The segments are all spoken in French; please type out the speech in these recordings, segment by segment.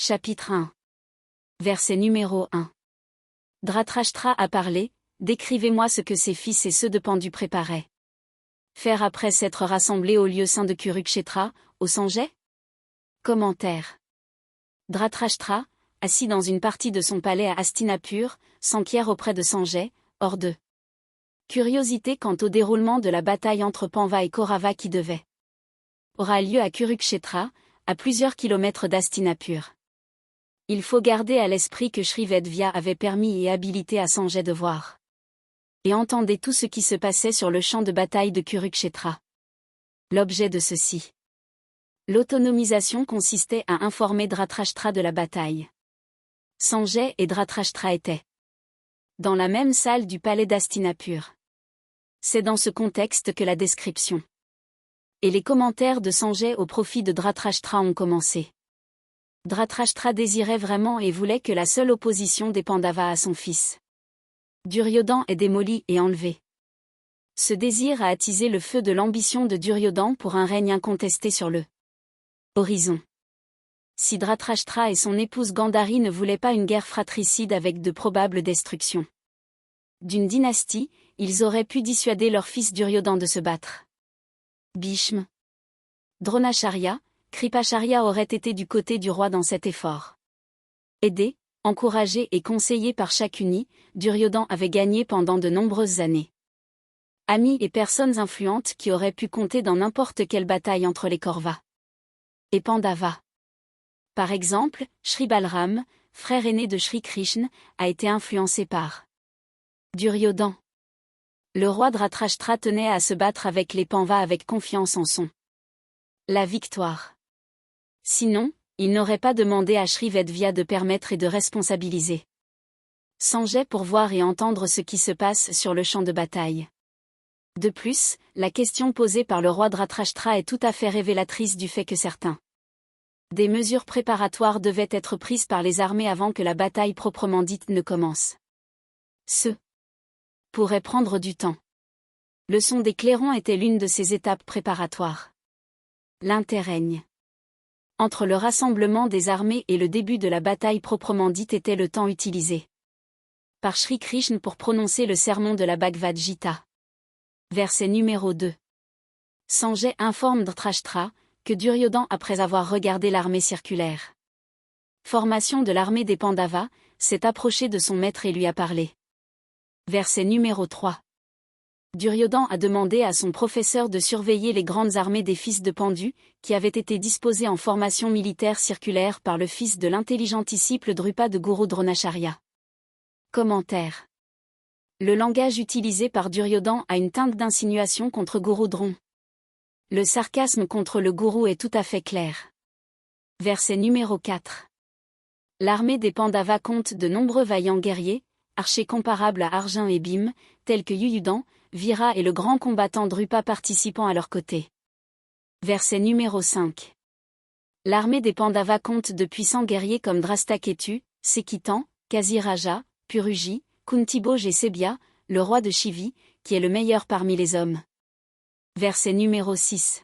Chapitre 1. Verset numéro 1. Dhritarashtra a parlé, décrivez-moi ce que ses fils et ceux de Pandu préparaient. Faire après s'être rassemblés au lieu saint de Kurukshetra, au Sanjay? Commentaire. Dhritarashtra, assis dans une partie de son palais à Hastinapur, s'enquiert auprès de Sanjay, hors de curiosité quant au déroulement de la bataille entre Pandava et Kaurava qui aura lieu à Kurukshetra, à plusieurs kilomètres d'Hastinapur. Il faut garder à l'esprit que Shri Vedvya avait permis et habilité à Sanjay de voir et entendre tout ce qui se passait sur le champ de bataille de Kurukshetra. L'objet de ceci. L'autonomisation consistait à informer Dhritarashtra de la bataille. Sanjay et Dhritarashtra étaient dans la même salle du palais d'Hastinapur. C'est dans ce contexte que la description et les commentaires de Sanjay au profit de Dhritarashtra ont commencé. Dhritarashtra désirait vraiment et voulait que la seule opposition des Pandavas à son fils Duryodhan est démolie et enlevée. Ce désir a attisé le feu de l'ambition de Duryodhan pour un règne incontesté sur le horizon. Si Dhritarashtra et son épouse Gandhari ne voulaient pas une guerre fratricide avec de probables destructions d'une dynastie, ils auraient pu dissuader leur fils Duryodhan de se battre. Bhishma, Dronacharya, Kripacharya auraient été du côté du roi dans cet effort. Aidé, encouragé et conseillé par Shakuni, Duryodhan avait gagné pendant de nombreuses années amis et personnes influentes qui auraient pu compter dans n'importe quelle bataille entre les Kauravas et Pandavas. Par exemple, Shri Balram, frère aîné de Shri Krishna, a été influencé par Duryodhan. Le roi Dhritarashtra tenait à se battre avec les Pandavas avec confiance en la victoire. Sinon, il n'aurait pas demandé à Shri Vedvya de permettre et de responsabiliser Sanjay pour voir et entendre ce qui se passe sur le champ de bataille. De plus, la question posée par le roi Dhritarashtra est tout à fait révélatrice du fait que des mesures préparatoires devaient être prises par les armées avant que la bataille proprement dite ne commence. Ce pourrait prendre du temps. Le son des clairons était l'une de ces étapes préparatoires. L'interrègne entre le rassemblement des armées et le début de la bataille proprement dite était le temps utilisé par Shri Krishna pour prononcer le sermon de la Bhagavad Gita. Verset numéro 2. Sanjay informe Dhritarashtra que Duryodhan, après avoir regardé l'armée circulaire formation de l'armée des Pandavas, s'est approché de son maître et lui a parlé. Verset numéro 3. Duryodhan a demandé à son professeur de surveiller les grandes armées des fils de Pandu, qui avaient été disposées en formation militaire circulaire par le fils de l'intelligent disciple Drupada de Guru Dronacharya. Commentaire. Le langage utilisé par Duryodhan a une teinte d'insinuation contre Guru Dron. Le sarcasme contre le gourou est tout à fait clair. Verset numéro 4. L'armée des Pandavas compte de nombreux vaillants guerriers, archers comparables à Arjun et Bhim, tels que Yuyudhan, Vira et le grand combattant Drupa participant à leur côté. Verset numéro 5. L'armée des Pandavas compte de puissants guerriers comme Drashtaketu, Sekitan, Kasiraja, Puruji, Kuntiboj et Sebia, le roi de Shivi, qui est le meilleur parmi les hommes. Verset numéro 6.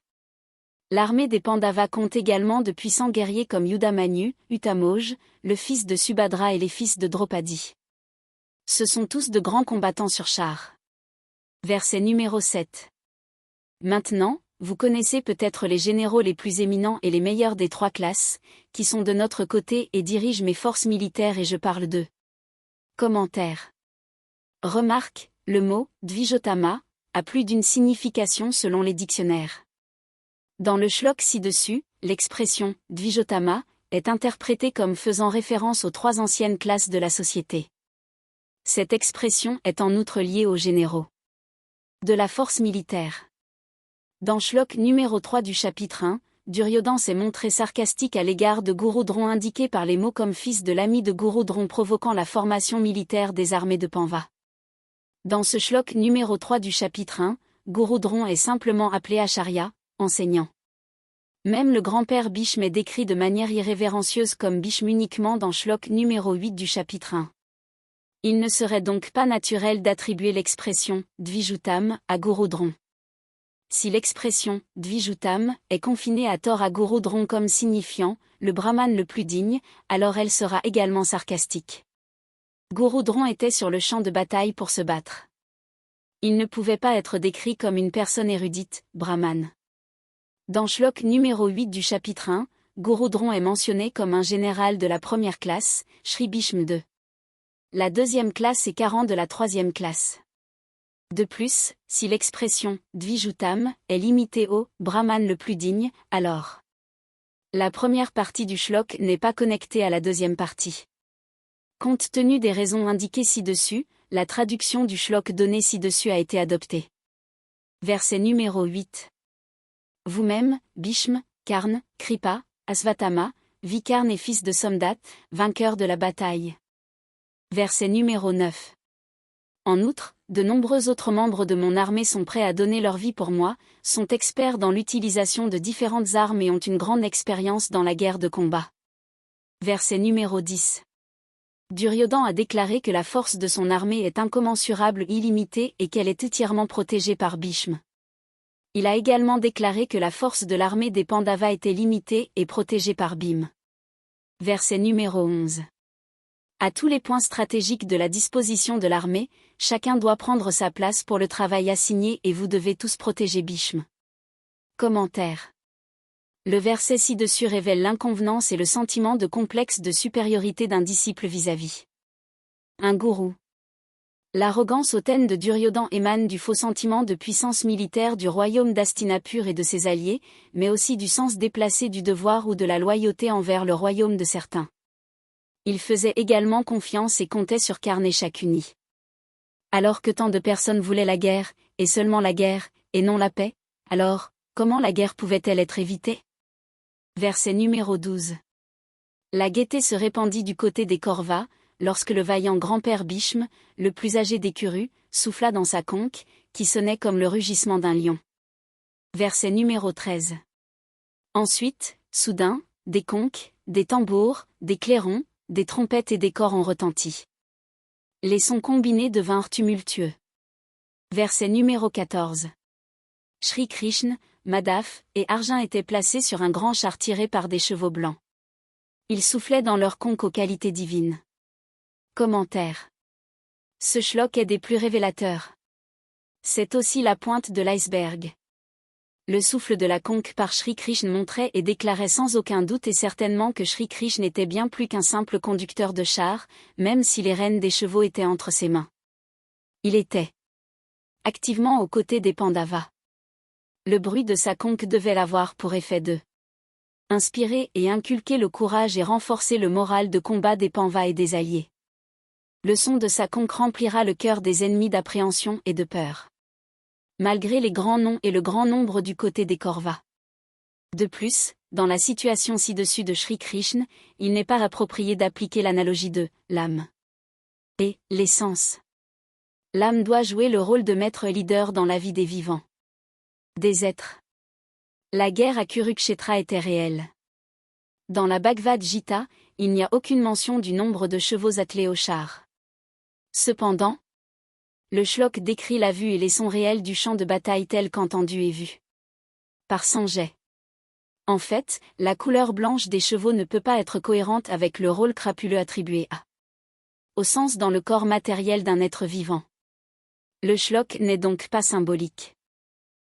L'armée des Pandavas compte également de puissants guerriers comme Yudhamanu, Uttamoj, le fils de Subhadra et les fils de Draupadi. Ce sont tous de grands combattants sur chars. Verset numéro 7. Maintenant, vous connaissez peut-être les généraux les plus éminents et les meilleurs des trois classes, qui sont de notre côté et dirigent mes forces militaires et je parle d'eux. Commentaire. Remarque, le mot « Dvijotama » a plus d'une signification selon les dictionnaires. Dans le shlok ci-dessus, l'expression « Dvijotama » est interprétée comme faisant référence aux trois anciennes classes de la société. Cette expression est en outre liée aux généraux de la force militaire. Dans shlok numéro 3 du chapitre 1, Duryodhan s'est montré sarcastique à l'égard de Guru Dron indiqué par les mots comme fils de l'ami de Guru Dron provoquant la formation militaire des armées de Pandava. Dans ce shlok numéro 3 du chapitre 1, Guru Dron est simplement appelé Acharya, enseignant. Même le grand-père Bhishma est décrit de manière irrévérencieuse comme Bhishma uniquement dans shlok numéro 8 du chapitre 1. Il ne serait donc pas naturel d'attribuer l'expression « Dvijutam » à Guru Dron. si l'expression « Dvijutam » est confinée à tort à Gurudron comme signifiant « le brahman le plus digne », alors elle sera également sarcastique. Gurudron était sur le champ de bataille pour se battre. Il ne pouvait pas être décrit comme une personne érudite, brahman. Dans Shlok numéro 8 du chapitre 1, Gurudron est mentionné comme un général de la première classe, Shri Bhishma II. La deuxième classe et Karan de la troisième classe. De plus, si l'expression « Dvijutam » est limitée au « brahman le plus digne », alors la première partie du shlok n'est pas connectée à la deuxième partie. Compte tenu des raisons indiquées ci-dessus, la traduction du shlok donné ci-dessus a été adoptée. Verset numéro 8. Vous-même, Bhishma, Karna, Kripa, Asvatthama, Vikarna et fils de Somdat, vainqueur de la bataille. Verset numéro 9. En outre, de nombreux autres membres de mon armée sont prêts à donner leur vie pour moi, sont experts dans l'utilisation de différentes armes et ont une grande expérience dans la guerre de combat. Verset numéro 10. Duryodhan a déclaré que la force de son armée est incommensurable, illimitée et qu'elle est entièrement protégée par Bhishma. Il a également déclaré que la force de l'armée des Pandavas était limitée et protégée par Bhima. Verset numéro 11. À tous les points stratégiques de la disposition de l'armée, chacun doit prendre sa place pour le travail assigné et vous devez tous protéger Bhishma. Commentaire. Le verset ci-dessus révèle l'inconvenance et le sentiment de complexe de supériorité d'un disciple vis-à-vis un gourou. L'arrogance hautaine de Duryodhan émane du faux sentiment de puissance militaire du royaume d'Hastinapur et de ses alliés, mais aussi du sens déplacé du devoir ou de la loyauté envers le royaume de certains. Il faisait également confiance et comptait sur Karna et Shakuni. Alors que tant de personnes voulaient la guerre, et seulement la guerre, et non la paix, alors, comment la guerre pouvait-elle être évitée? Verset numéro 12. La gaieté se répandit du côté des Kauravas, lorsque le vaillant grand-père Bhishma, le plus âgé des Kurus, souffla dans sa conque, qui sonnait comme le rugissement d'un lion. Verset numéro 13. Ensuite, soudain, des conques, des tambours, des clairons, des trompettes et des cors ont retenti. Les sons combinés devinrent tumultueux. Verset numéro 14. Shri Krishna, Madaf et Arjun étaient placés sur un grand char tiré par des chevaux blancs. Ils soufflaient dans leurs conques aux qualités divines. Commentaire. Ce shlok est des plus révélateurs. C'est aussi la pointe de l'iceberg. Le souffle de la conque par Shri Krishna montrait et déclarait sans aucun doute et certainement que Shri Krishna n'était bien plus qu'un simple conducteur de char, même si les rênes des chevaux étaient entre ses mains. Il était activement aux côtés des Pandavas. Le bruit de sa conque devait l'avoir pour effet de inspirer et inculquer le courage et renforcer le moral de combat des Pandavas et des alliés. Le son de sa conque remplira le cœur des ennemis d'appréhension et de peur. Malgré les grands noms et le grand nombre du côté des Kauravas. De plus, dans la situation ci-dessus de Shri Krishna, il n'est pas approprié d'appliquer l'analogie de l'âme et l'essence. L'âme doit jouer le rôle de maître leader dans la vie des vivants. Des êtres. La guerre à Kurukshetra était réelle. Dans la Bhagavad Gita, il n'y a aucune mention du nombre de chevaux attelés au char. Cependant, le shlok décrit la vue et les sons réels du champ de bataille tel qu'entendu et vu par Sanjay. En fait, la couleur blanche des chevaux ne peut pas être cohérente avec le rôle crapuleux attribué au sens dans le corps matériel d'un être vivant. Le shlok n'est donc pas symbolique.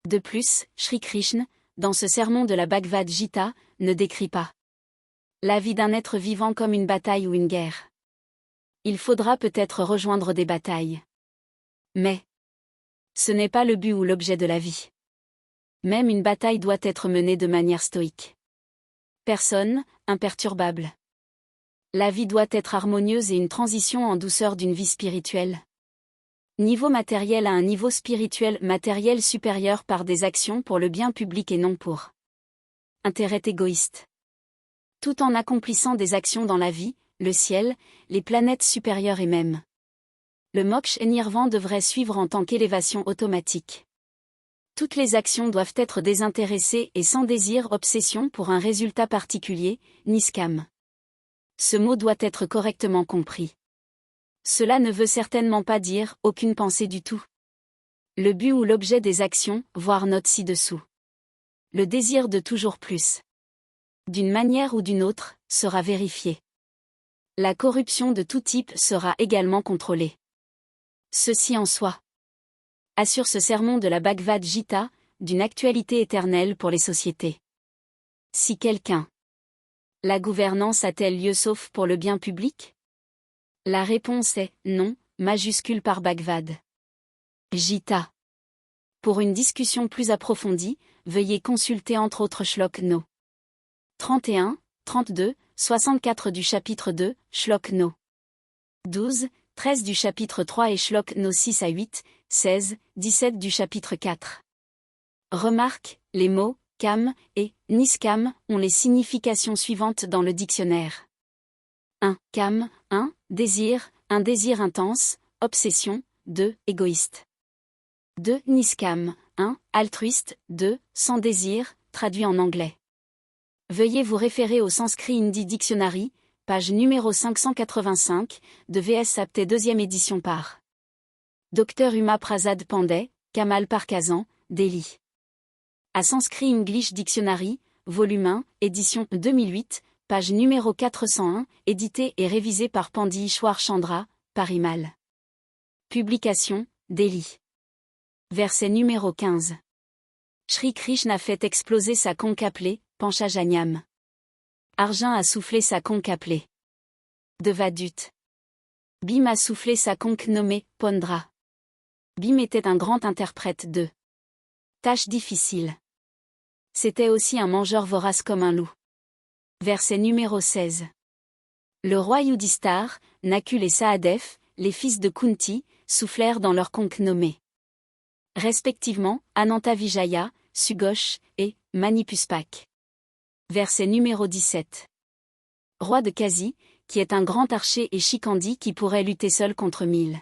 De plus, Shri Krishna, dans ce sermon de la Bhagavad Gita, ne décrit pas la vie d'un être vivant comme une bataille ou une guerre. Il faudra peut-être rejoindre des batailles. Mais ce n'est pas le but ou l'objet de la vie. Même une bataille doit être menée de manière stoïque. Personne, imperturbable. La vie doit être harmonieuse et une transition en douceur d'une vie spirituelle. Niveau matériel à un niveau spirituel matériel supérieur par des actions pour le bien public et non pour intérêt égoïste. Tout en accomplissant des actions dans la vie, le ciel, les planètes supérieures et même le moksha et nirvana devraient suivre en tant qu'élévation automatique. Toutes les actions doivent être désintéressées et sans désir obsession pour un résultat particulier, niskam. Ce mot doit être correctement compris. Cela ne veut certainement pas dire aucune pensée du tout. Le but ou l'objet des actions, voir note ci-dessous. Le désir de toujours plus, d'une manière ou d'une autre, sera vérifié. La corruption de tout type sera également contrôlée. Ceci en soi assure ce sermon de la Bhagavad Gita, d'une actualité éternelle pour les sociétés. Si quelqu'un, la gouvernance a-t-elle lieu sauf pour le bien public? La réponse est non, majuscule par Bhagavad Gita. Pour une discussion plus approfondie, veuillez consulter entre autres Shlok No 31, 32, 64 du chapitre 2, Shlok No 12, 13 du chapitre 3 et Shlok No 6 à 8, 16, 17 du chapitre 4. Remarque, les mots kam et niskam ont les significations suivantes dans le dictionnaire. 1. Kam, 1. Désir, un désir intense, obsession, 2. Égoïste. 2. Niskam, 1. Altruiste, 2. Sans désir, traduit en anglais. Veuillez vous référer au Sanskrit Hindi Dictionary, page numéro 585, de VS Sapté 2e édition par Dr Uma Prasad Pandey, Kamal Parkazan, Delhi. À Sanskrit English Dictionary, volume 1, édition 2008, page numéro 401, édité et révisé par Pandi Ishwar Chandra, Parimal. Publication, Delhi. Verset numéro 15. Shri Krishna fait exploser sa conque appelée Panchajanyam. Arjun a soufflé sa conque appelée Devadut. Bhim a soufflé sa conque nommée Pondra. Bhim était un grand interprète de tâches difficiles. C'était aussi un mangeur vorace comme un loup. Verset numéro 16. Le roi Yudhisthira, Nakul et Sahadev, les fils de Kunti, soufflèrent dans leurs conques nommées respectivement Ananta Vijaya, Sughosh et Manipuspak. Verset numéro 17. Roi de Kasi, qui est un grand archer, et Shikandi qui pourrait lutter seul contre 1000.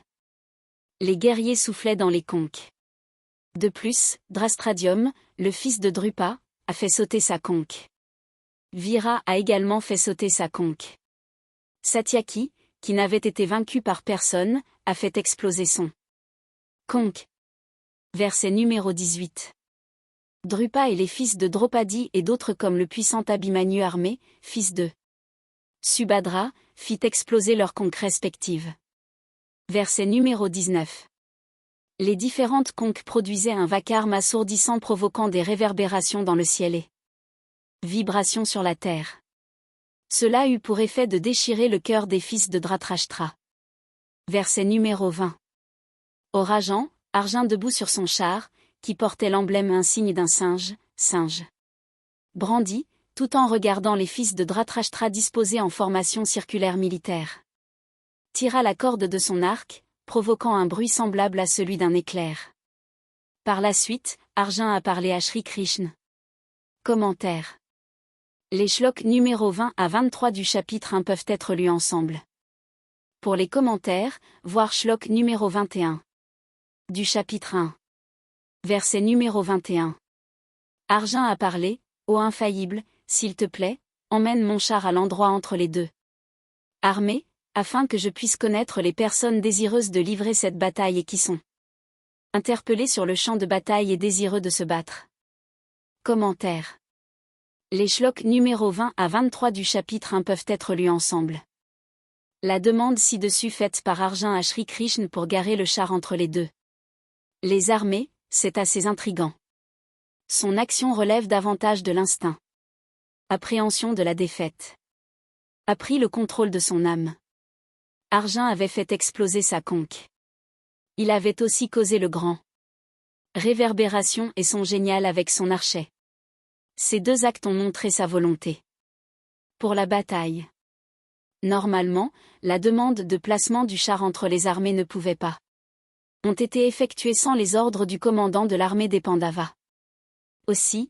Les guerriers soufflaient dans les conques. De plus, Drastradium, le fils de Drupa, a fait sauter sa conque. Vira a également fait sauter sa conque. Satyaki, qui n'avait été vaincu par personne, a fait exploser son conque. Verset numéro 18. Drupa et les fils de Draupadi et d'autres comme le puissant Abhimanyu armé, fils de Subhadra, fit exploser leurs conques respectives. Verset numéro 19. Les différentes conques produisaient un vacarme assourdissant provoquant des réverbérations dans le ciel et vibrations sur la terre. Cela eut pour effet de déchirer le cœur des fils de Dhritarashtra. Verset numéro 20. Orageant, Arjun debout sur son char, qui portait l'emblème insigne d'un singe, brandi, tout en regardant les fils de Dhritarashtra disposés en formation circulaire militaire. Tira la corde de son arc, provoquant un bruit semblable à celui d'un éclair. Par la suite, Arjun a parlé à Shri Krishna. Commentaire. Les shloks numéro 20 à 23 du chapitre 1 peuvent être lus ensemble. Pour les commentaires, voir shlok numéro 21. Du chapitre 1. Verset numéro 21. Arjun a parlé, ô infaillible, s'il te plaît, emmène mon char à l'endroit entre les deux armées, afin que je puisse connaître les personnes désireuses de livrer cette bataille et qui sont interpellées sur le champ de bataille et désireux de se battre. Commentaire. Les shloks numéro 20 à 23 du chapitre 1 peuvent être lus ensemble. La demande ci-dessus faite par Arjun à Shri Krishna pour garer le char entre les deux les armées, c'est assez intrigant. Son action relève davantage de l'instinct. Appréhension de la défaite. A pris le contrôle de son âme. Arjun avait fait exploser sa conque. Il avait aussi causé le grand réverbération et son génial avec son archet. Ces deux actes ont montré sa volonté. Pour la bataille. Normalement, la demande de placement du char entre les armées ne pouvait pas ont été effectuées sans les ordres du commandant de l'armée des Pandavas. Aussi,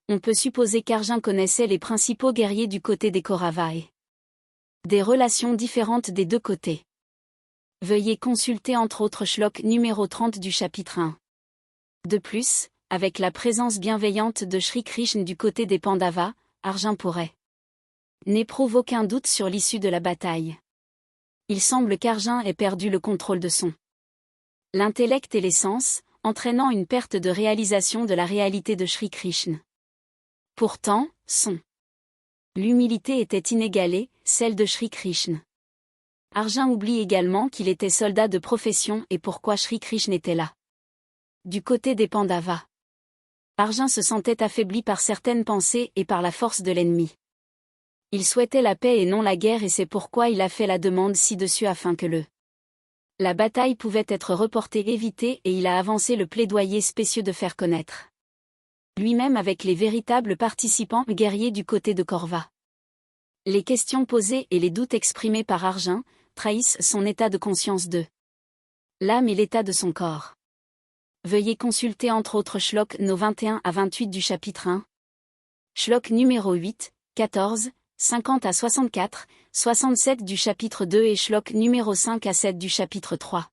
on peut supposer qu'Arjun connaissait les principaux guerriers du côté des Kauravas et des relations différentes des deux côtés. Veuillez consulter entre autres shlok numéro 30 du chapitre 1. De plus, avec la présence bienveillante de Shri Krishna du côté des Pandavas, Arjun pourrait n'éprouve aucun doute sur l'issue de la bataille. Il semble qu'Arjun ait perdu le contrôle de son l'intellect et les sens, entraînant une perte de réalisation de la réalité de Shri Krishna. Pourtant, son l'humilité était inégalée, celle de Shri Krishna. Arjun oublie également qu'il était soldat de profession et pourquoi Shri Krishna était là. Du côté des Pandavas, Arjun se sentait affaibli par certaines pensées et par la force de l'ennemi. Il souhaitait la paix et non la guerre et c'est pourquoi il a fait la demande ci-dessus afin que la bataille pouvait être reportée, évitée et il a avancé le plaidoyer spécieux de faire connaître lui-même avec les véritables participants guerriers du côté de Kaurva. Les questions posées et les doutes exprimés par Arjun trahissent son état de conscience de l'âme et l'état de son corps. Veuillez consulter entre autres Shlok No 21 à 28 du chapitre 1. Shlok numéro 8, 14, 50 à 64, 67 du chapitre 2 et Shlok numéro 5 à 7 du chapitre 3.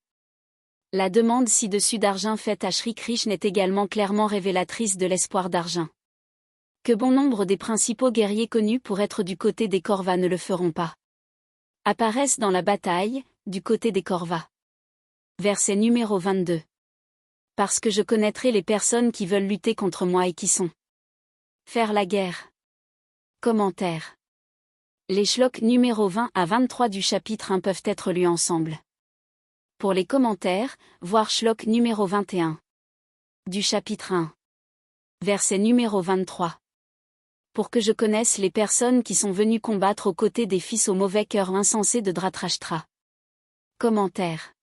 La demande ci-dessus d'Arjun faite à Shri Krishna est également clairement révélatrice de l'espoir d'Arjun. Que bon nombre des principaux guerriers connus pour être du côté des Kaurvas ne le feront pas. Apparaissent dans la bataille, du côté des Kaurvas. Verset numéro 22. Parce que je connaîtrai les personnes qui veulent lutter contre moi et qui sont faire la guerre. Commentaire. Les shloks numéro 20 à 23 du chapitre 1 peuvent être lus ensemble. Pour les commentaires, voir Shlok numéro 21. Du chapitre 1. Verset numéro 23. Pour que je connaisse les personnes qui sont venues combattre aux côtés des fils au mauvais cœur insensé de Dhritarashtra. Commentaire.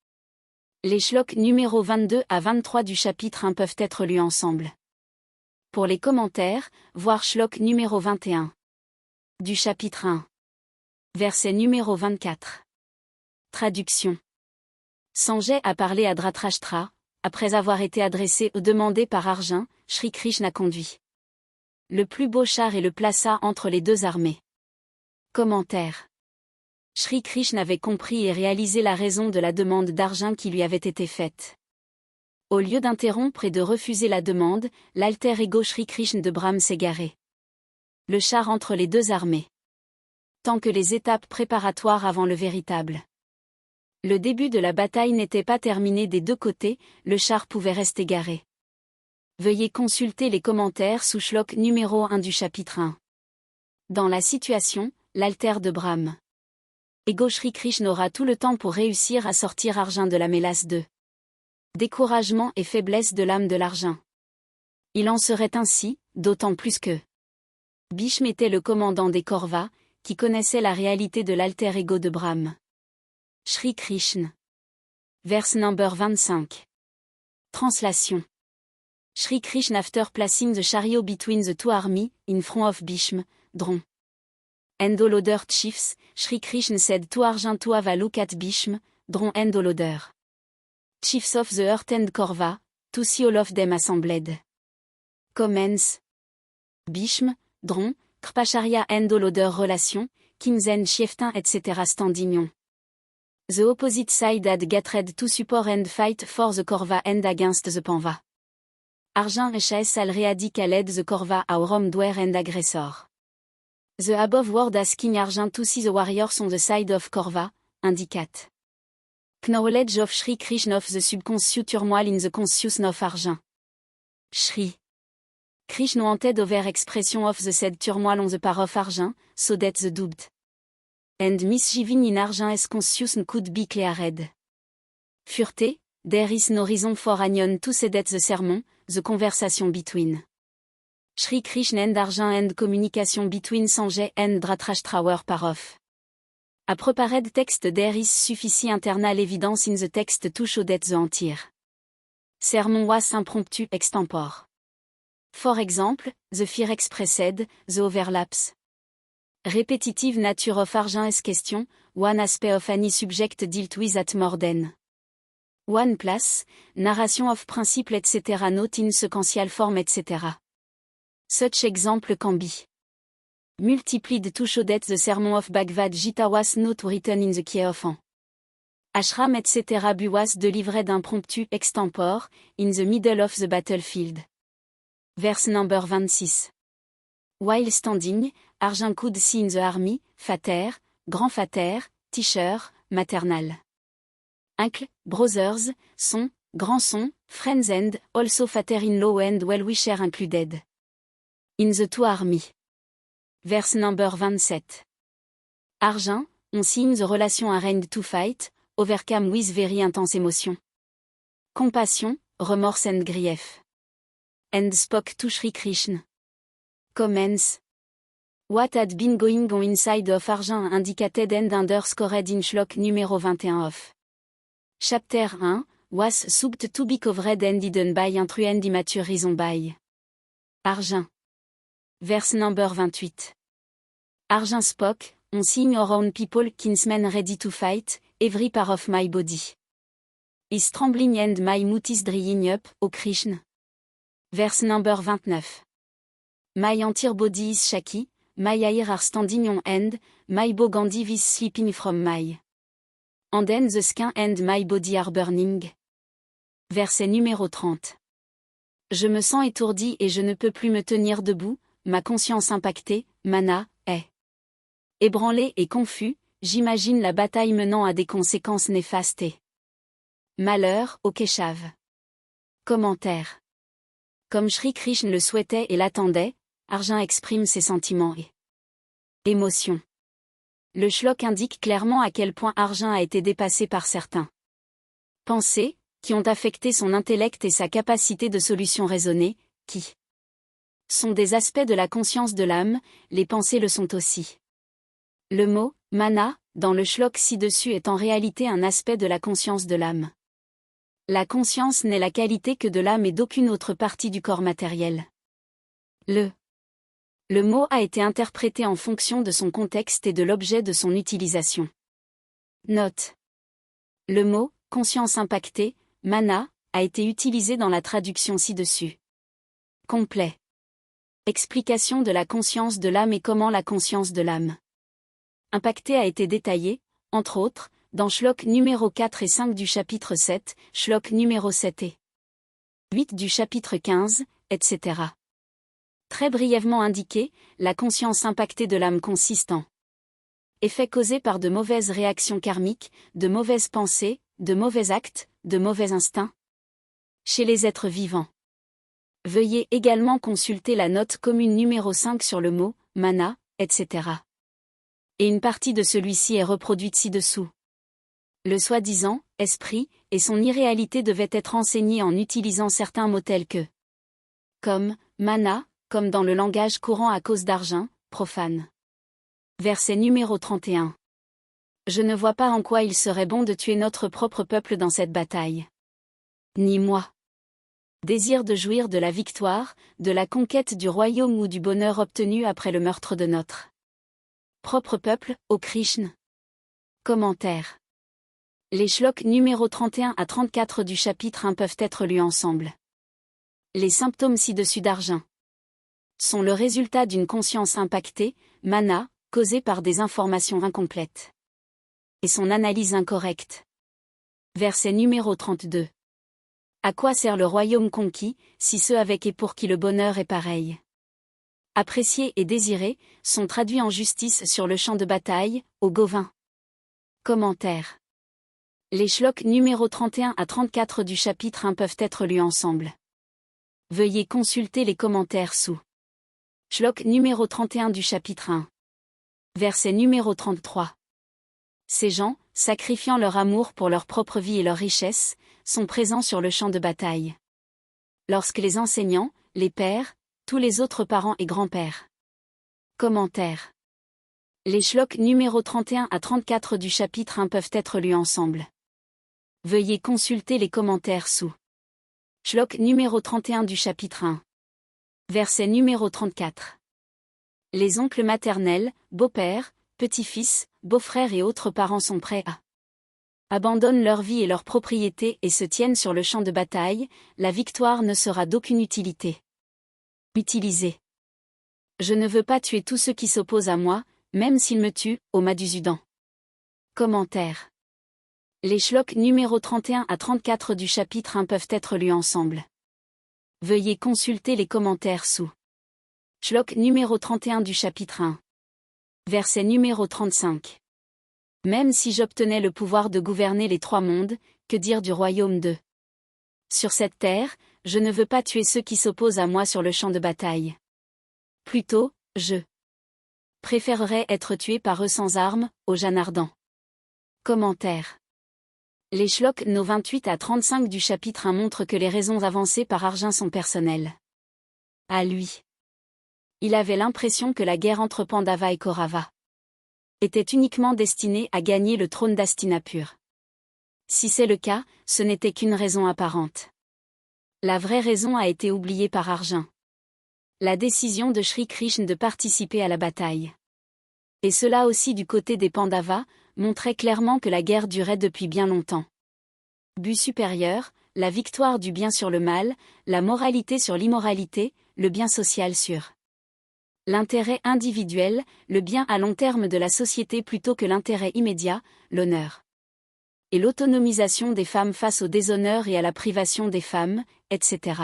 Les shloks numéro 22 à 23 du chapitre 1 peuvent être lus ensemble. Pour les commentaires, voir Shlok numéro 21. Du chapitre 1. Verset numéro 24. Traduction. Sanjay a parlé à Dhritarashtra, après avoir été adressé ou demandé par Arjun, Shri Krishna conduit le plus beau char et le plaça entre les deux armées. Commentaire. Shri Krishna avait compris et réalisé la raison de la demande d'Arjun qui lui avait été faite. Au lieu d'interrompre et de refuser la demande, l'alter ego Shri Krishna de Brahm s'est garé. Le char entre les deux armées. Tant que les étapes préparatoires avant le véritable. Le début de la bataille n'était pas terminé des deux côtés, le char pouvait rester garé. Veuillez consulter les commentaires sous Shlok numéro 1 du chapitre 1. Dans la situation, l'alter de Brahm. Ego Shri Krishna aura tout le temps pour réussir à sortir Arjun de la mélasse de découragement et faiblesse de l'âme de l'Arjun. Il en serait ainsi, d'autant plus que Bhishma était le commandant des Kaurvas, qui connaissait la réalité de l'alter ego de Brahm. Shri Krishna. Verse number 25. Translation. Shri Krishna after placing the chariot between the two army, in front of Bhishma, Dron. And all other chiefs, Shri Krishna said to Arjun to have a look at Bhishma, Dron and all other chiefs of the earth and Kaurva, to see all of them assembled. Commence. Bhishma, Dron, Krpacharya and all other relation, kings and chieftains etc. standing on the opposite side had gathered to support and fight for the Kaurva and against the Pandava. Arjun Echas already led the Kaurva aurum dware and aggressor. The above word asking Arjun to see the warriors on the side of Kaurva, indicate knowledge of Shri Krishna of the subconscious turmoil in the consciousness of Arjun. Shri Krishna wanted over expression of the said turmoil on the part of Arjun, so that the doubt and misgiving in Arjun's consciousness could be cleared. Furte, there is no reason for Anion to say that the sermon, the conversation between Shri Krishna and Arjun and communication between Sanjay and Dhritarashtra were part of a prepared text. There is sufficient internal evidence in the text to show that the entire sermon was impromptu extempore. For example, the fear expressed, the overlaps. Repetitive nature of Arjun's question, one aspect of any subject dealt with at more than one place, narration of principle etc. not in sequential form etc. Such example can be multiplied to show that the sermon of Bhagavad Gita was not written in the key of an ashram etc. but was delivered impromptu extempore, in the middle of the battlefield. Verse number 26. While standing, Arjun could see in the army, Fater, grand-fater, teacher, maternal. Uncle, brothers, son, Grandson, friends and, also father-in-law and well-wisher included. In the two army. Verse number 27. Argent, on signe the relation arranged to fight, overcome with very intense emotion. Compassion, remorse and grief. And spoke to Shri Krishna. Commence. What had been going on inside of Argent indicated and underscored in Shlok numéro 21 of. Chapter 1, was subbed to be covered and hidden by intru and immature reason by. Argent. Verse number 28. Argent spoke, on signe around people kinsmen ready to fight, every part of my body is trembling and my mood is drying up, O Krishna. Verse number 29. My entire body is shaky, my eyes are standing on end, my body is slipping from my hand and the skin and my body are burning. Verset numéro 30. Je me sens étourdi et je ne peux plus me tenir debout, ma conscience impactée, mana, est ébranlé et confus, j'imagine la bataille menant à des conséquences néfastes et malheur, au Keshav. Commentaire. Comme Shri Krishna le souhaitait et l'attendait, Arjun exprime ses sentiments et émotions. Le shlok indique clairement à quel point Arjun a été dépassé par certains pensées, qui ont affecté son intellect et sa capacité de solution raisonnée, qui sont des aspects de la conscience de l'âme, les pensées le sont aussi. Le mot « mana » dans le shlok ci-dessus est en réalité un aspect de la conscience de l'âme. La conscience n'est la qualité que de l'âme et d'aucune autre partie du corps matériel. Le mot a été interprété en fonction de son contexte et de l'objet de son utilisation. Note. Le mot « conscience impactée » mana a été utilisé dans la traduction ci-dessus. Complet. Explication de la conscience de l'âme et comment la conscience de l'âme impactée a été détaillée, entre autres, dans Shlok numéro 4 et 5 du chapitre 7, Shlok numéro 7 et 8 du chapitre 15, etc. Très brièvement indiqué, la conscience impactée de l'âme consiste en effets causés par de mauvaises réactions karmiques, de mauvaises pensées, de mauvais actes, de mauvais instincts chez les êtres vivants. Veuillez également consulter la note commune numéro 5 sur le mot « mana », etc. Et une partie de celui-ci est reproduite ci-dessous. Le soi-disant « esprit » et son irréalité devaient être enseignés en utilisant certains mots tels que comme « mana », comme dans le langage courant à cause d'Arjun, profane. Verset numéro 31. Je ne vois pas en quoi il serait bon de tuer notre propre peuple dans cette bataille. Ni moi. Désir de jouir de la victoire, de la conquête du royaume ou du bonheur obtenu après le meurtre de notre propre peuple, ô Krishna. Commentaire. Les shloks numéro 31 à 34 du chapitre 1 peuvent être lus ensemble. Les symptômes ci-dessus d'Arjun sont le résultat d'une conscience impactée, mana, causée par des informations incomplètes et son analyse incorrecte. Verset numéro 32. À quoi sert le royaume conquis, si ceux avec et pour qui le bonheur est pareil? Appréciés et désirés, sont traduits en justice sur le champ de bataille, au Govin. Commentaire. Les shloks numéro 31 à 34 du chapitre 1 peuvent être lus ensemble. Veuillez consulter les commentaires sous. Shlok numéro 31 du chapitre 1. Verset numéro 33. Ces gens, sacrifiant leur amour pour leur propre vie et leur richesse, sont présents sur le champ de bataille. Lorsque les enseignants, les pères, tous les autres parents et grands-pères. Commentaire. Les shloks numéro 31 à 34 du chapitre 1 peuvent être lus ensemble. Veuillez consulter les commentaires sous. Shlok numéro 31 du chapitre 1. Verset numéro 34. Les oncles maternels, beaux-pères, petits-fils, beaux-frères et autres parents sont prêts à abandonnent leur vie et leurs propriétés et se tiennent sur le champ de bataille, la victoire ne sera d'aucune utilité. Utilisé. Je ne veux pas tuer tous ceux qui s'opposent à moi, même s'ils me tuent, ô Madhusudan. Commentaire. Les shloks numéro 31 à 34 du chapitre 1 peuvent être lus ensemble. Veuillez consulter les commentaires sous. Shlok numéro 31 du chapitre 1. Verset numéro 35. Même si j'obtenais le pouvoir de gouverner les trois mondes, que dire du royaume de Sur cette terre, je ne veux pas tuer ceux qui s'opposent à moi sur le champ de bataille. Plutôt, je préférerais être tué par eux sans armes, au Janardan. Commentaire. Les shloks no 28 à 35 du chapitre 1 montrent que les raisons avancées par Arjun sont personnelles. À lui. Il avait l'impression que la guerre entre Pandava et Kaurava était uniquement destinée à gagner le trône d'Hastinapur. Si c'est le cas, ce n'était qu'une raison apparente. La vraie raison a été oubliée par Arjun. La décision de Shri Krishna de participer à la bataille. Et cela aussi du côté des Pandavas, montrait clairement que la guerre durait depuis bien longtemps. But supérieur, la victoire du bien sur le mal, la moralité sur l'immoralité, le bien social sur l'intérêt individuel, le bien à long terme de la société plutôt que l'intérêt immédiat, l'honneur. Et l'autonomisation des femmes face au déshonneur et à la privation des femmes, etc.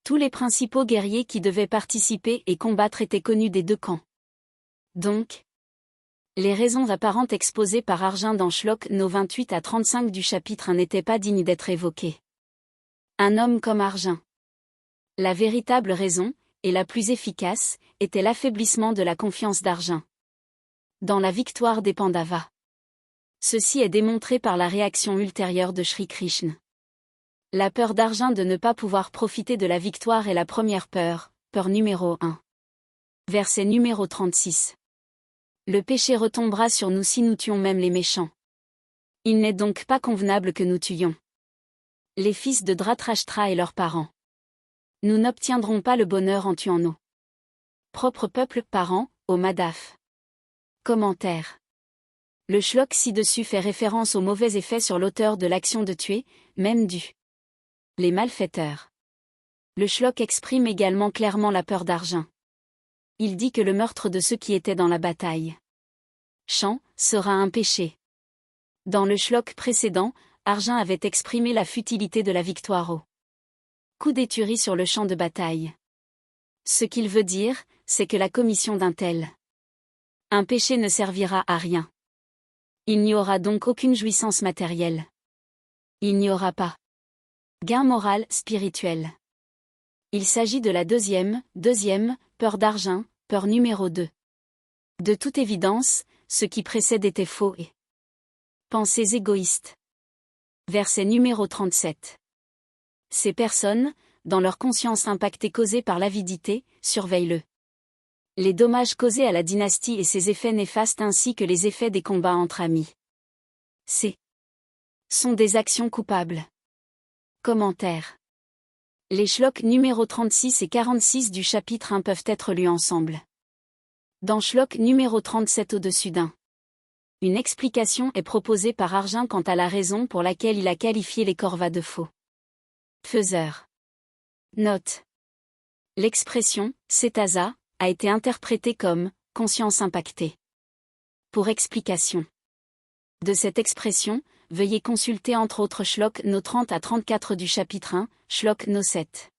Tous les principaux guerriers qui devaient participer et combattre étaient connus des deux camps. Donc, les raisons apparentes exposées par Arjun dans Shlok no 28 à 35 du chapitre 1 n'étaient pas dignes d'être évoquées. Un homme comme Arjun. La véritable raison, et la plus efficace, était l'affaiblissement de la confiance d'Arjun dans la victoire des Pandavas. Ceci est démontré par la réaction ultérieure de Shri Krishna. La peur d'Arjun de ne pas pouvoir profiter de la victoire est la première peur, peur numéro 1. Verset numéro 36. Le péché retombera sur nous si nous tuons même les méchants. Il n'est donc pas convenable que nous tuions les fils de Dhritarashtra et leurs parents. Nous n'obtiendrons pas le bonheur en tuant nos propres peuples parents, au Madaf. Commentaire. Le shlok ci-dessus fait référence aux mauvais effets sur l'auteur de l'action de tuer, même les malfaiteurs. Le shlok exprime également clairement la peur d'Arjun. Il dit que le meurtre de ceux qui étaient dans la bataille sera un péché. Dans le shlok précédent, Arjun avait exprimé la futilité de la victoire au coup d'éturie sur le champ de bataille. Ce qu'il veut dire, c'est que la commission d'un tel un péché ne servira à rien. Il n'y aura donc aucune jouissance matérielle. Il n'y aura pas gain moral, spirituel. Il s'agit de la deuxième, peur d'Arjun, peur numéro 2. De toute évidence, ce qui précède était faux et pensées égoïstes. Verset numéro 37. Ces personnes, dans leur conscience impactée causée par l'avidité, surveillent les dommages causés à la dynastie et ses effets néfastes ainsi que les effets des combats entre amis. Sont des actions coupables. Commentaire. Les shloks numéro 36 et 46 du chapitre 1 peuvent être lus ensemble. Dans shlok numéro 37 au-dessus d'un, une explication est proposée par Arjun quant à la raison pour laquelle il a qualifié les Kauravas de faux faiseurs. Note. L'expression « cetasa » a été interprétée comme « conscience impactée ». Pour explication de cette expression, veuillez consulter entre autres Shlok no 30 à 34 du chapitre 1, Shlok no 7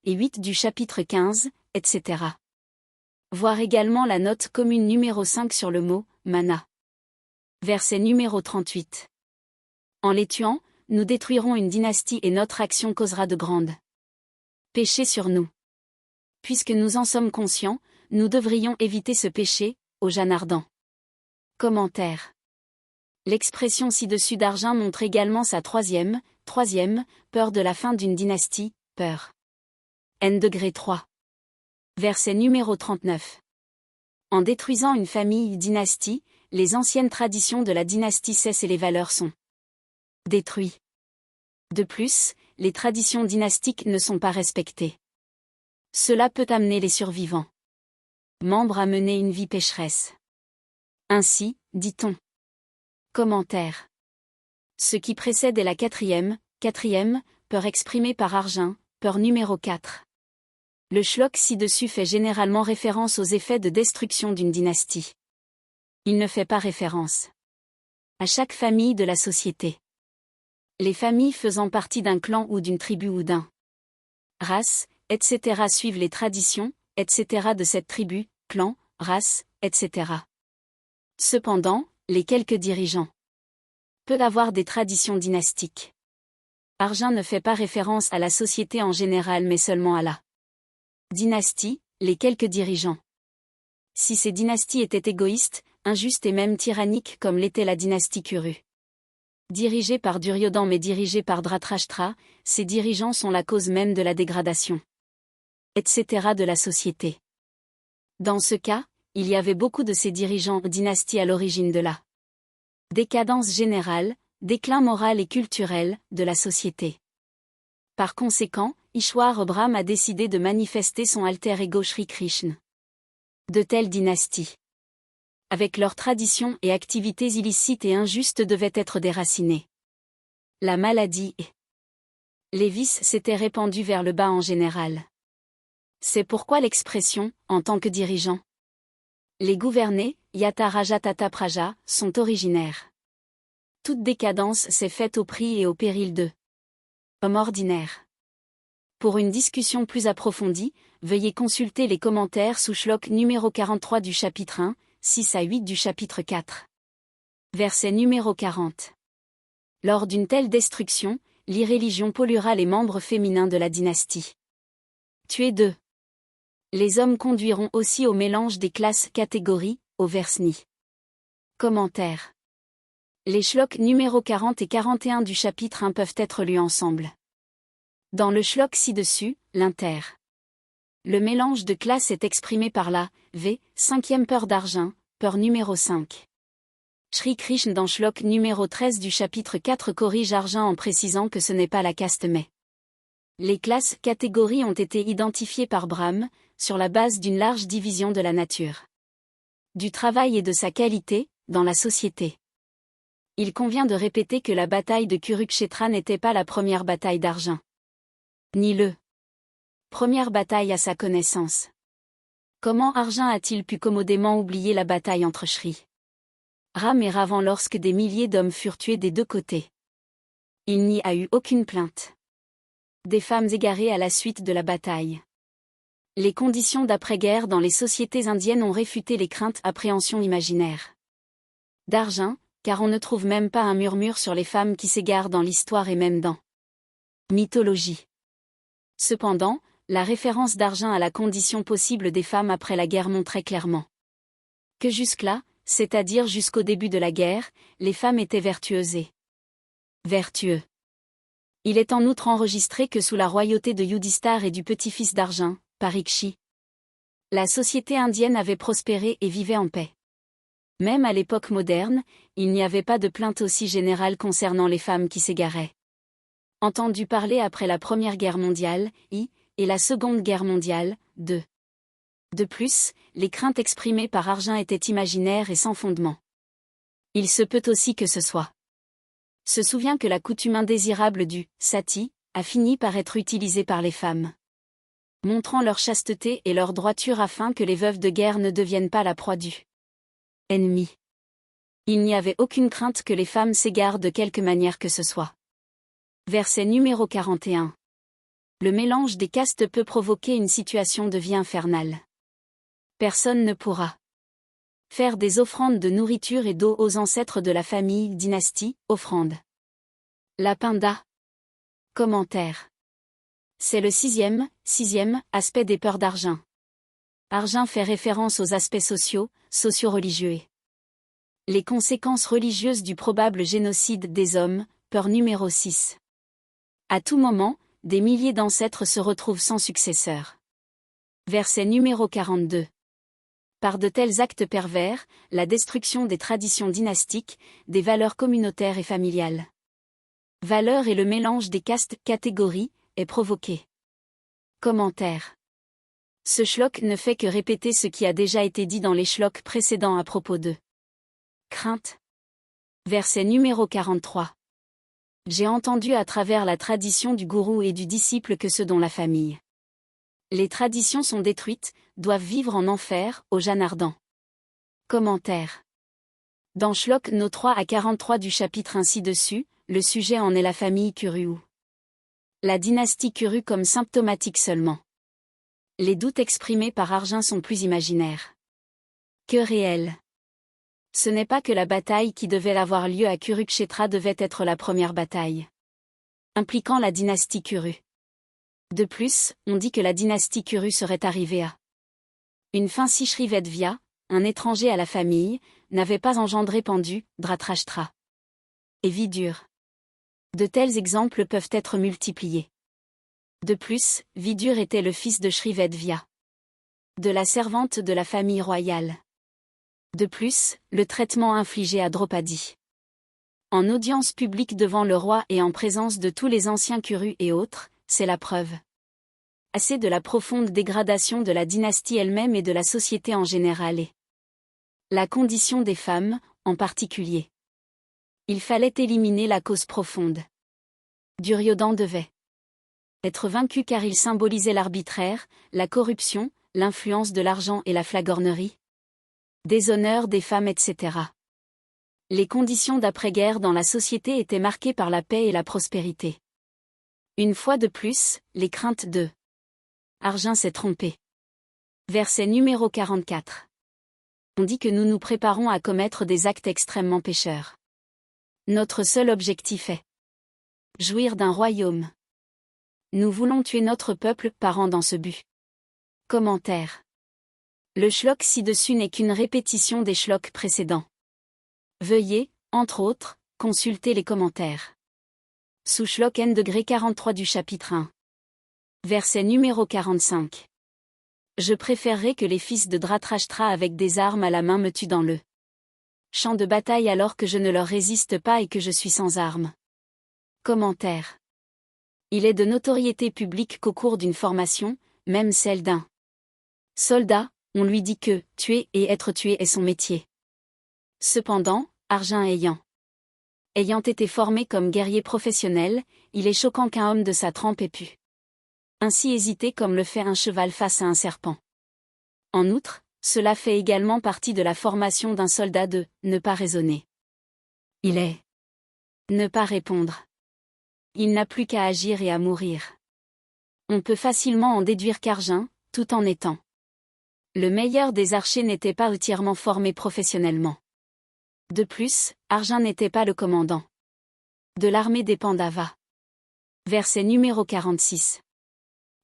et 8 du chapitre 15, etc. Voir également la note commune numéro 5 sur le mot « mana ». Verset numéro 38. En les tuant, nous détruirons une dynastie et notre action causera de grandes péchés sur nous. Puisque nous en sommes conscients, nous devrions éviter ce péché, au Janardan. Commentaire. L'expression ci-dessus d'Arjun montre également sa troisième, peur de la fin d'une dynastie, peur. N-3. Verset numéro 39. En détruisant une famille dynastie, les anciennes traditions de la dynastie cessent et les valeurs sont détruites. De plus, les traditions dynastiques ne sont pas respectées. Cela peut amener les survivants membres à mener une vie pécheresse. Ainsi, dit-on. Commentaire. Ce qui précède est la quatrième, peur exprimée par Arjun, peur numéro 4. Le shlok ci-dessus fait généralement référence aux effets de destruction d'une dynastie. Il ne fait pas référence à chaque famille de la société. Les familles faisant partie d'un clan ou d'une tribu ou d'un race, etc. suivent les traditions, etc. de cette tribu, clan, race, etc. Cependant, les quelques dirigeants peuvent avoir des traditions dynastiques Arjun ne fait pas référence à la société en général mais seulement à la dynastie, les quelques dirigeants. Si ces dynasties étaient égoïstes, injustes et même tyranniques comme l'était la dynastie Kuru, dirigée par Duryodhan mais dirigée par Dhritarashtra, ces dirigeants sont la cause même de la dégradation, etc. de la société. Dans ce cas, il y avait beaucoup de ces dirigeants dynasties à l'origine de la décadence générale, déclin moral et culturel, de la société. Par conséquent, Ishwar Brahm a décidé de manifester son alter ego Shri Krishna. De telles dynasties, avec leurs traditions et activités illicites et injustes, devaient être déracinées. La maladie et les vices s'étaient répandus vers le bas en général. C'est pourquoi l'expression « en tant que dirigeant », les gouvernés, Yata Raja Tata Praja, sont originaires. Toute décadence s'est faite au prix et au péril de hommes ordinaires. Pour une discussion plus approfondie, veuillez consulter les commentaires sous Shlok numéro 43 du chapitre 1, 6 à 8 du chapitre 4. Verset numéro 40. Lors d'une telle destruction, l'irréligion polluera les membres féminins de la dynastie. Tués d'eux. Les hommes conduiront aussi au mélange des classes catégories, au versni. Commentaire. Les shloks numéro 40 et 41 du chapitre 1 peuvent être lus ensemble. Dans le shlok ci-dessus, l'inter. Le mélange de classes est exprimé par la cinquième peur d'Arjun, peur numéro 5. Shri Krishna dans shlok numéro 13 du chapitre 4 corrige Arjun en précisant que ce n'est pas la caste mais les classes catégories ont été identifiées par Brahm, sur la base d'une large division de la nature, du travail et de sa qualité, dans la société. Il convient de répéter que la bataille de Kurukshetra n'était pas la première bataille d'Arjun, ni le première bataille à sa connaissance. Comment Arjun a-t-il pu commodément oublier la bataille entre Shri Ram et Ravan lorsque des milliers d'hommes furent tués des deux côtés? Il n'y a eu aucune plainte des femmes égarées à la suite de la bataille. Les conditions d'après-guerre dans les sociétés indiennes ont réfuté les craintes appréhensions imaginaires d'Arjun, car on ne trouve même pas un murmure sur les femmes qui s'égarent dans l'histoire et même dans mythologie. Cependant, la référence d'Arjun à la condition possible des femmes après la guerre montrait clairement que jusque-là, c'est-à-dire jusqu'au début de la guerre, les femmes étaient vertueuses et vertueux. Il est en outre enregistré que sous la royauté de Yudhishthir et du petit-fils d'Arjun, Parikshit, la société indienne avait prospéré et vivait en paix. Même à l'époque moderne, il n'y avait pas de plainte aussi générale concernant les femmes qui s'égaraient. Entendu parler après la Première Guerre mondiale, et la Seconde Guerre mondiale, de plus, les craintes exprimées par Arjun étaient imaginaires et sans fondement. Il se peut aussi que ce soit se souvient que la coutume indésirable du sati a fini par être utilisée par les femmes, montrant leur chasteté et leur droiture afin que les veuves de guerre ne deviennent pas la proie du ennemi. Il n'y avait aucune crainte que les femmes s'égarent de quelque manière que ce soit. Verset numéro 41. Le mélange des castes peut provoquer une situation de vie infernale. Personne ne pourra faire des offrandes de nourriture et d'eau aux ancêtres de la famille dynastie, offrande. La Pinda. Commentaire. C'est le sixième aspect des peurs d'Arjun. Arjun fait référence aux aspects socio-religieux et les conséquences religieuses du probable génocide des hommes, peur numéro 6. À tout moment, des milliers d'ancêtres se retrouvent sans successeur. Verset numéro 42. Par de tels actes pervers, la destruction des traditions dynastiques, des valeurs communautaires et familiales. Valeurs et le mélange des castes catégories est provoqué. Commentaire. Ce shlok ne fait que répéter ce qui a déjà été dit dans les shloks précédents à propos de crainte. Verset numéro 43. J'ai entendu à travers la tradition du gourou et du disciple que ceux dont la famille les traditions sont détruites, doivent vivre en enfer, au Jan ardent. Commentaire. Dans Shlok no 3 à 43 du chapitre ainsi dessus, le sujet en est la famille Kuru. La dynastie Kuru comme symptomatique seulement. Les doutes exprimés par Arjun sont plus imaginaires que réels. Ce n'est pas que la bataille qui devait avoir lieu à Kurukshetra devait être la première bataille impliquant la dynastie Kuru. De plus, on dit que la dynastie Kuru serait arrivée à une fin si Srivedvya, un étranger à la famille, n'avait pas engendré Pandu, Dhritarashtra et Vidur. De tels exemples peuvent être multipliés. De plus, Vidur était le fils de Srivedvya, de la servante de la famille royale. De plus, le traitement infligé à Draupadi, en audience publique devant le roi et en présence de tous les anciens Kurus et autres, c'est la preuve assez de la profonde dégradation de la dynastie elle-même et de la société en général et la condition des femmes, en particulier. Il fallait éliminer la cause profonde. Duryodhana devait être vaincu car il symbolisait l'arbitraire, la corruption, l'influence de l'argent et la flagornerie, déshonneur des femmes, etc. Les conditions d'après-guerre dans la société étaient marquées par la paix et la prospérité. Une fois de plus, les craintes de Arjun s'est trompé. Verset numéro 44. On dit que nous nous préparons à commettre des actes extrêmement pécheurs. Notre seul objectif est jouir d'un royaume. Nous voulons tuer notre peuple parant dans ce but. Commentaire. Le shlok ci-dessus n'est qu'une répétition des shloks précédents. Veuillez, entre autres, consulter les commentaires. Sous shlok n-43 du chapitre 1. Verset numéro 45. Je préférerais que les fils de Dhritarashtra avec des armes à la main me tuent dans le champ de bataille alors que je ne leur résiste pas et que je suis sans armes. Commentaire. Il est de notoriété publique qu'au cours d'une formation, même celle d'un soldat, on lui dit que tuer et être tué est son métier. Cependant, Arjun ayant été formé comme guerrier professionnel, il est choquant qu'un homme de sa trempe ait pu ainsi hésiter comme le fait un cheval face à un serpent. En outre, cela fait également partie de la formation d'un soldat de ne pas raisonner. Il est ne pas répondre. Il n'a plus qu'à agir et à mourir. On peut facilement en déduire qu'Arjun, tout en étant le meilleur des archers, n'était pas entièrement formé professionnellement. De plus, Arjun n'était pas le commandant de l'armée des Pandavas. Verset numéro 46.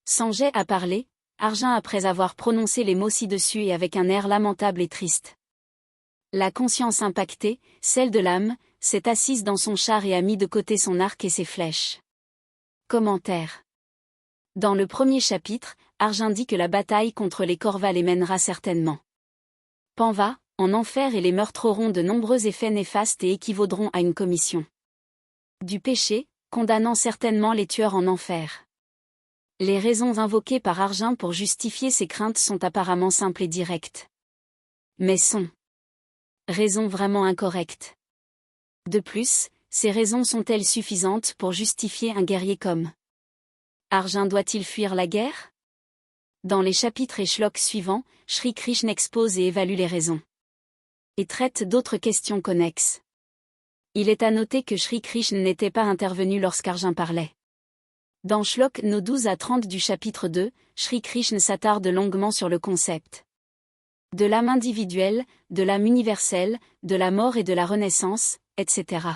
Sanjay a parlé, Arjun après avoir prononcé les mots ci-dessus et avec un air lamentable et triste. La conscience impactée, celle de l'âme, s'est assise dans son char et a mis de côté son arc et ses flèches. Commentaire. Dans le premier chapitre, Arjun dit que la bataille contre les Kaurvas les mènera certainement Panva, en enfer et les meurtreront de nombreux effets néfastes et équivaudront à une commission du péché, condamnant certainement les tueurs en enfer. Les raisons invoquées par Arjun pour justifier ces craintes sont apparemment simples et directes. Mais sont raisons vraiment incorrectes. De plus, ces raisons sont-elles suffisantes pour justifier un guerrier comme Arjun doit-il fuir la guerre? Dans les chapitres et shloks suivants, Shri Krishna expose et évalue les raisons et traite d'autres questions connexes. Il est à noter que Shri Krishna n'était pas intervenu lorsqu'Arjun parlait. Dans Shlok No 12 à 30 du chapitre 2, Shri Krishna s'attarde longuement sur le concept de l'âme individuelle, de l'âme universelle, de la mort et de la renaissance, etc.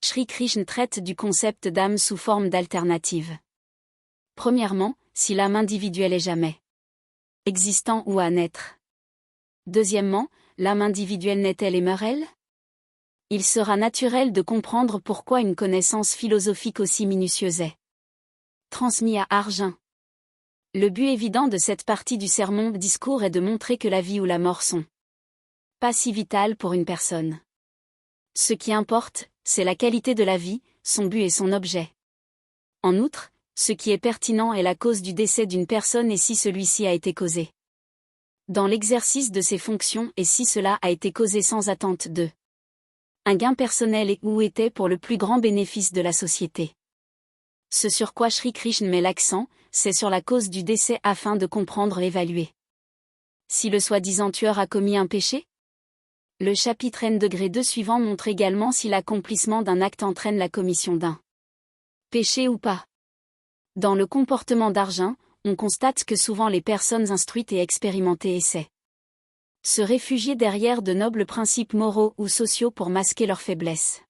Shri Krishna traite du concept d'âme sous forme d'alternative. Premièrement, si l'âme individuelle est jamais existant ou à naître. Deuxièmement, l'âme individuelle naît-elle et meurt-elle? Il sera naturel de comprendre pourquoi une connaissance philosophique aussi minutieuse est transmise à Arjun. Le but évident de cette partie du sermon discours est de montrer que la vie ou la mort sont pas si vitales pour une personne. Ce qui importe, c'est la qualité de la vie, son but et son objet. En outre, ce qui est pertinent est la cause du décès d'une personne et si celui-ci a été causé dans l'exercice de ses fonctions et si cela a été causé sans attente de un gain personnel et ou était pour le plus grand bénéfice de la société. Ce sur quoi Shri Krishna met l'accent, c'est sur la cause du décès afin de comprendre et évaluer si le soi-disant tueur a commis un péché. Le chapitre N-2 suivant montre également si l'accomplissement d'un acte entraîne la commission d'un péché ou pas. Dans le comportement d'Arjun, on constate que souvent les personnes instruites et expérimentées essaient se réfugier derrière de nobles principes moraux ou sociaux pour masquer leurs faiblesses.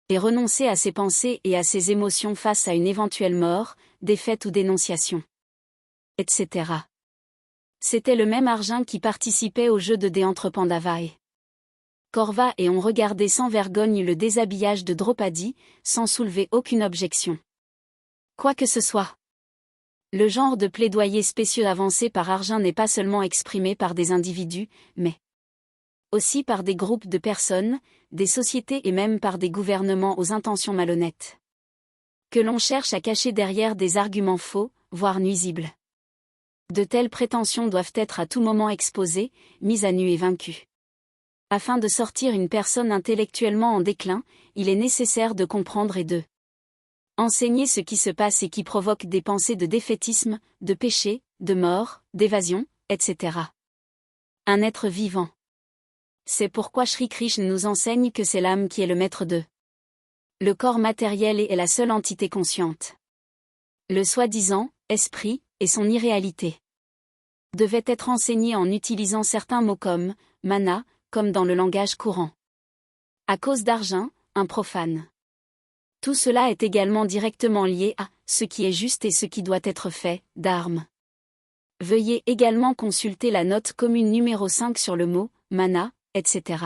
Et renoncer à ses pensées et à ses émotions face à une éventuelle mort, défaite ou dénonciation. Etc. C'était le même Arjun qui participait au jeu de dés entre Pandavai. Kaurva et ont regardé sans vergogne le déshabillage de Draupadi, sans soulever aucune objection. Quoi que ce soit. Le genre de plaidoyer spécieux avancé par Arjun n'est pas seulement exprimé par des individus, mais aussi par des groupes de personnes, des sociétés et même par des gouvernements aux intentions malhonnêtes. Que l'on cherche à cacher derrière des arguments faux, voire nuisibles. De telles prétentions doivent être à tout moment exposées, mises à nu et vaincues. Afin de sortir une personne intellectuellement en déclin, il est nécessaire de comprendre et de enseigner ce qui se passe et qui provoque des pensées de défaitisme, de péché, de mort, d'évasion, etc. Un être vivant. C'est pourquoi Sri Krishna nous enseigne que c'est l'âme qui est le maître d'eux. Le corps matériel est la seule entité consciente. Le soi-disant esprit et son irréalité devait être enseigné en utilisant certains mots comme mana, comme dans le langage courant. À cause d'Arjun, un profane. Tout cela est également directement lié à ce qui est juste et ce qui doit être fait, d'armes. Veuillez également consulter la note commune numéro 5 sur le mot mana, etc.